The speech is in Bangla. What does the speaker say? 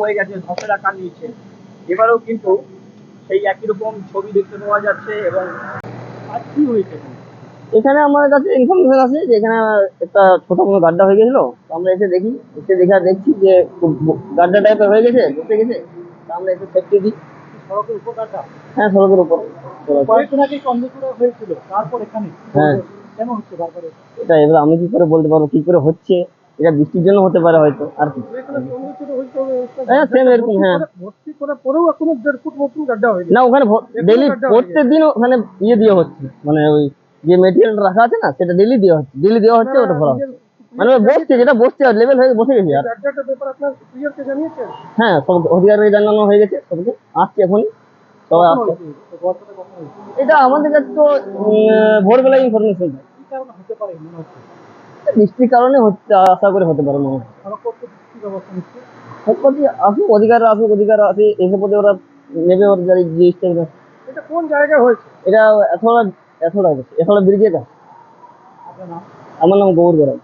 হয়ে গেছে, ধসের আকার নিচ্ছে। এবারেও কিন্তু সেই একই রকম ছবি দেখতে পাওয়া যাচ্ছে। এবং আর কি হয়েছে এখানে আমাদের কাছে ইনফরমেশন আছে যে এখানে একটা ছোট কোনো গাড্ডা হয়ে গেছিল। তো আমরা এসে দেখি, এসে দেখে দেখছি যে গাড্ডা টাইপের হয়ে গেছে, বসে গেছে। তো আমরা এসে সেফটি দিই। সড়কের উপর গাড্ডা? হ্যাঁ, সড়কের উপর। কয়েকদিন আগে চন্দ্রচূড়া হয়েছিল, তারপর এখানে হ্যাঁ, কেন হচ্ছে বারবার? এটা এবার আমি কি করে বলতে পারবো কি করে হচ্ছে। এটা বৃষ্টির জন্য হতে পারে হয়তো, আর কি। হ্যাঁ, সেম এরকম। হ্যাঁ, ভর্তি করে পরেও এখনো 1.5 ফুট নতুন গাড্ডা হয়ে না ওখানে ডেলি প্রত্যেক দিন ওখানে ইয়ে দেওয়া হচ্ছে, মানে ওই যে মেটেরিয়াল রাখা আছে না, সেটা ডেলি দেওয়া হচ্ছে, ওটা ভরা হচ্ছে। মানে ওই বসছে, যেটা বসছে আর লেভেল হয়ে বসে গেছে। আর গাড্ডাটার ব্যাপার আপনার ক্লিয়ারকে জানিয়েছেন? হ্যাঁ, সব অধিকারীকে জানানো হয়ে গেছে, সবকে আসছে এখনই, সবাই আসছে। এটা আমাদের কাছে তো ভোরবেলায় ইনফরমেশন কি কারণে হতে পারে মনে হচ্ছে? বৃষ্টির কারণে হচ্ছে, আশা করে হতে পারে মনে হয়। কি ব্যবস্থা নিচ্ছে? আসুক অধিকার আসে, এসে পথে ওরা নেবে ওর যে স্টেপ। এটা কোন জায়গায় হয়েছে? এটা এতটা ব্রিজের কাছে। আপনার নাম? আমার নাম গৌর গড়াই।